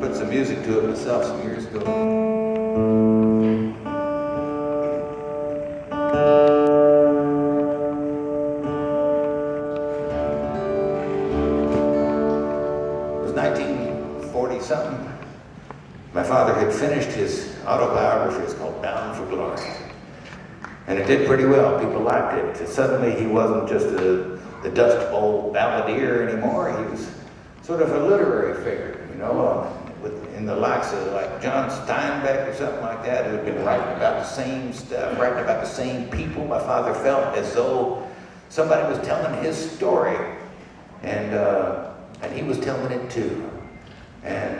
put some music to it myself some years ago. It was 1940-something. My father had finished his autobiography. It's called Bound for Glory. And it did pretty well. People liked it. Suddenly he wasn't just the Dust Bowl balladeer anymore. He was sort of a literary figure, you know, in the likes of like John Steinbeck or something like that, who had been writing about the same stuff, writing about the same people. My father felt as though somebody was telling his story, and he was telling it too. And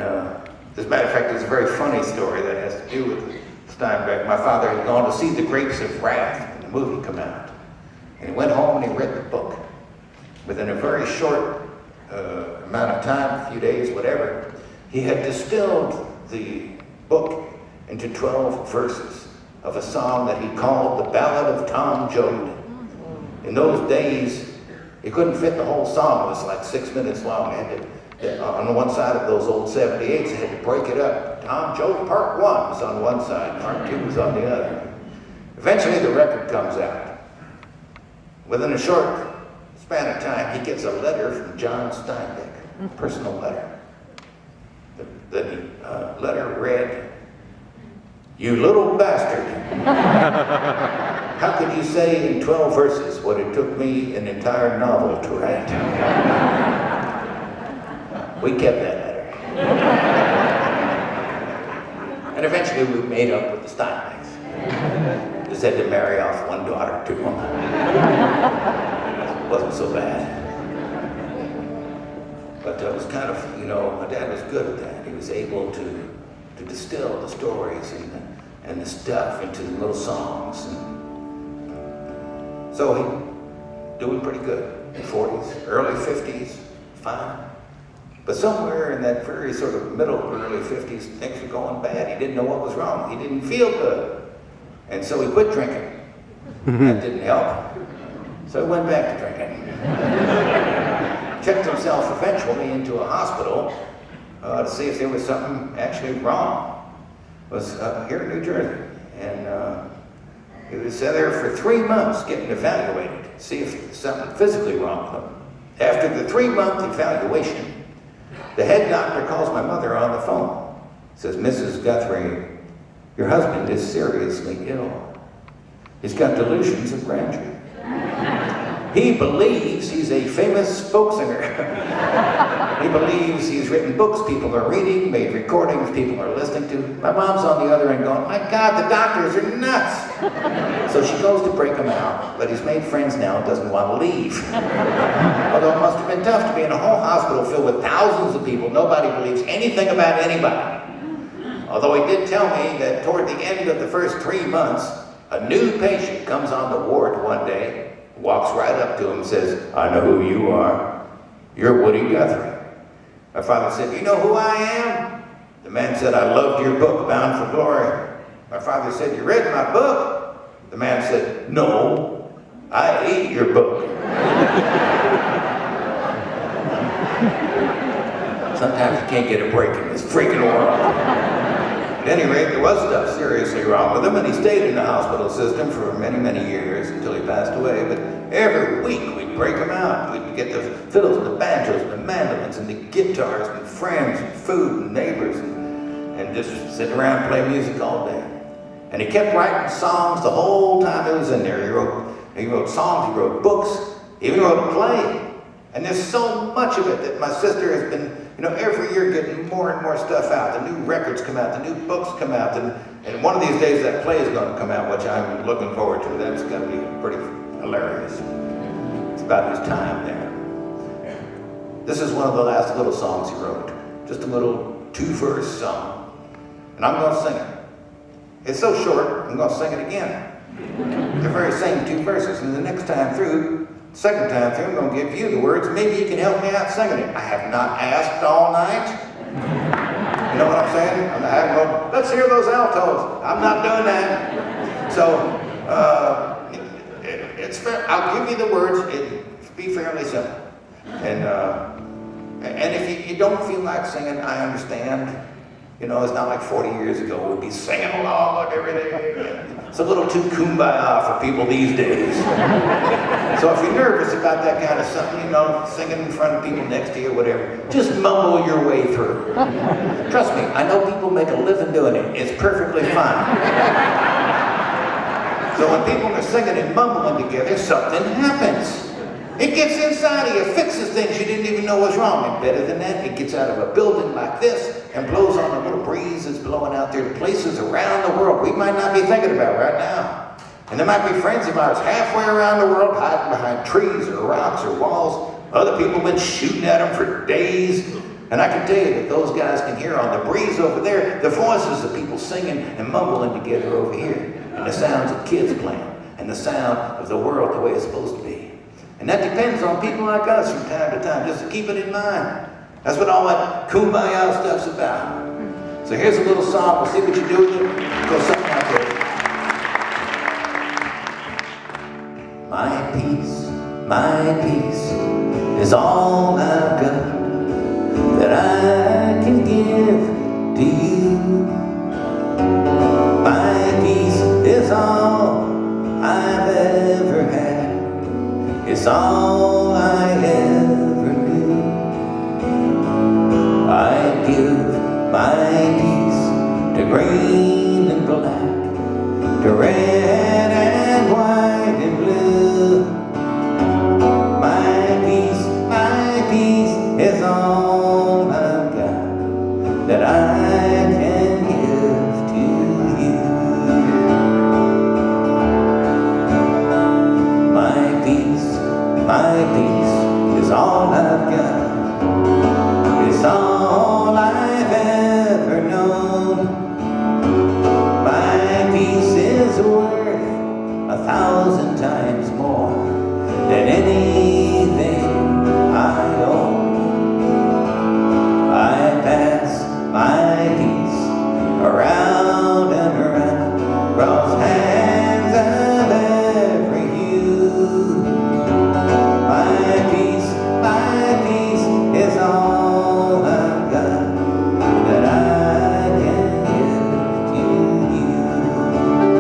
as a matter of fact, it's a very funny story that has to do with Steinbeck. My father had gone to see The Grapes of Wrath when the movie came out, and he went home and he read the book. Within a very short amount of time, a few days, whatever, he had distilled the book into 12 verses of a song that he called the Ballad of Tom Joad. In those days, he couldn't fit the whole song. It was like 6 minutes long. On one side of those old 78s, they had to break it up. Tom Joad Part 1 was on one side, Part 2 was on the other. Eventually, the record comes out. Within a short span of time, he gets a letter from John Steinbeck, a personal letter. The letter read, "You little bastard. How could you say in 12 verses what it took me an entire novel to write?" We kept that letter. And eventually we made up with the Steinbecks. Just had to marry off one daughter to them. It wasn't so bad. But it was kind of, you know, my dad was good at that. He was able to distill the stories and the stuff into little songs. And so he doing pretty good in the 40s, early 50s, fine. But somewhere in that very sort of middle, early 50s, things were going bad. He didn't know what was wrong. He didn't feel good. And so he quit drinking. That didn't help. So he went back to drinking. Checked himself eventually into a hospital to see if there was something actually wrong. It was here in New Jersey. And he was there for 3 months getting evaluated, to see if there was something physically wrong with him. After the 3-month evaluation, the head doctor calls my mother on the phone. Says, "Mrs. Guthrie, your husband is seriously ill. He's got delusions of grandeur. He believes he's a famous folk singer. He believes he's written books people are reading, made recordings people are listening to." My mom's on the other end going, "My God, the doctors are nuts." So she goes to break him out, but he's made friends now and doesn't want to leave. Although it must have been tough to be in a whole hospital filled with thousands of people. Nobody believes anything about anybody. Although he did tell me that toward the end of the first 3 months, a new patient comes on the ward one day, walks right up to him and says, "I know who you are. You're Woody Guthrie." My father said, "You know who I am?" The man said, "I loved your book, Bound for Glory." My father said, "You read my book?" The man said, "No, I ate your book." Sometimes you can't get a break in this freaking world. At any rate, there was stuff seriously wrong with him, and he stayed in the hospital system for many, many years until he passed away. But every week we'd break him out. We'd get the fiddles and the banjos and the mandolins and the guitars and friends and food and neighbors and just sit around and play music all day. And he kept writing songs the whole time he was in there. He wrote songs, he wrote books, he even wrote a play. And there's so much of it that my sister has been, you know, every year getting more and more stuff out. The new records come out, the new books come out, and one of these days that play is going to come out, which I'm looking forward to. That's going to be pretty hilarious. It's about his time there. This is one of the last little songs he wrote. Just a little 2-verse song. And I'm going to sing it. It's so short, I'm going to sing it again. The very same 2 verses. And the next time through, second time through, I'm going to give you the words. Maybe you can help me out singing it. I have not asked all night. You know what I'm saying? I'm not going, "Let's hear those altos." I'm not doing that. So, it's fair. I'll give you the words. It'll be fairly simple. And And if you don't feel like singing, I understand. You know, it's not like 40 years ago we'd be singing along with everything. It's a little too kumbaya for people these days. So if you're nervous about that kind of something, you know, singing in front of people next to you, whatever, just mumble your way through. Trust me, I know people make a living doing it. It's perfectly fine. So when people are singing and mumbling together, something happens. It gets inside of you, fixes things you didn't even know was wrong. And better than that, it gets out of a building like this and blows on a little breeze that's blowing out there to places around the world we might not be thinking about right now. And there might be friends of ours halfway around the world hiding behind trees or rocks or walls. Other people have been shooting at them for days. And I can tell you that those guys can hear on the breeze over there the voices of people singing and mumbling together over here. And the sounds of kids playing. And the sound of the world the way it's supposed to be. And that depends on people like us from time to time, just to keep it in mind. That's what all that kumbaya stuff's about. So here's a little song. We'll see what you do with it. It goes something like this. My peace is all I've got that I can give to you. My peace is all I've ever had. It's all I ever knew. I give my peace to green and black, to red and white and blue. My peace is all I've got that I can give to you. My peace is all I've got. It's all I've ever known. My peace is worth 1,000 times more than anything I own. I pass my peace around and around, cross hands of every hue. My peace is all I've got that I can give to you.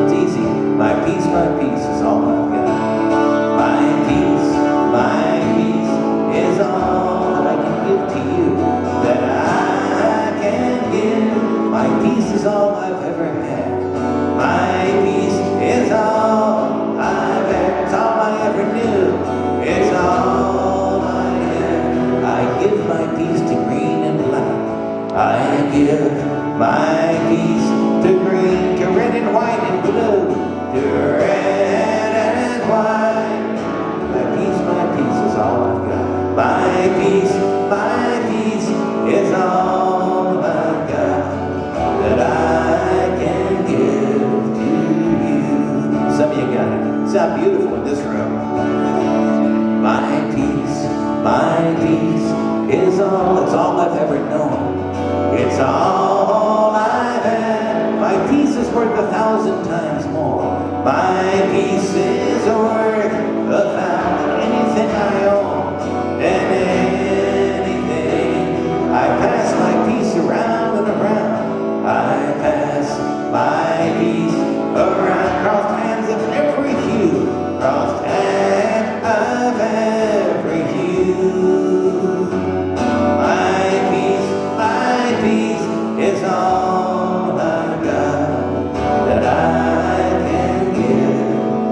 It's easy. My peace is all I've got. My peace is all that I can give to you, that I can give. My peace is all I've ever had. My peace is all I've ever, it's all I ever knew. It's all I have. I give my peace to green and black. I give my peace to green, to red and white and blue, to red and white. My peace is all I've got. My peace is all I've got that I can give to you. Some of you got it. Sound beautiful in this room. My peace is all, it's all I've ever known. It's all I've had. My peace is worth 1,000 times more. My peace is worth 1,000, anything I own, and anything. I pass my peace around and around. I pass my peace around, crossed hands of every hue, crossed hands of every hue. My peace is all I've got that I can give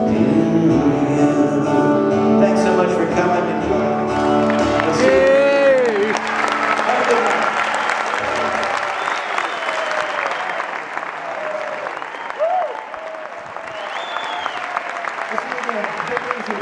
to you. Thanks so much for coming and joining me. We'll see you. Have a good night. We'll see you again. Take it easy.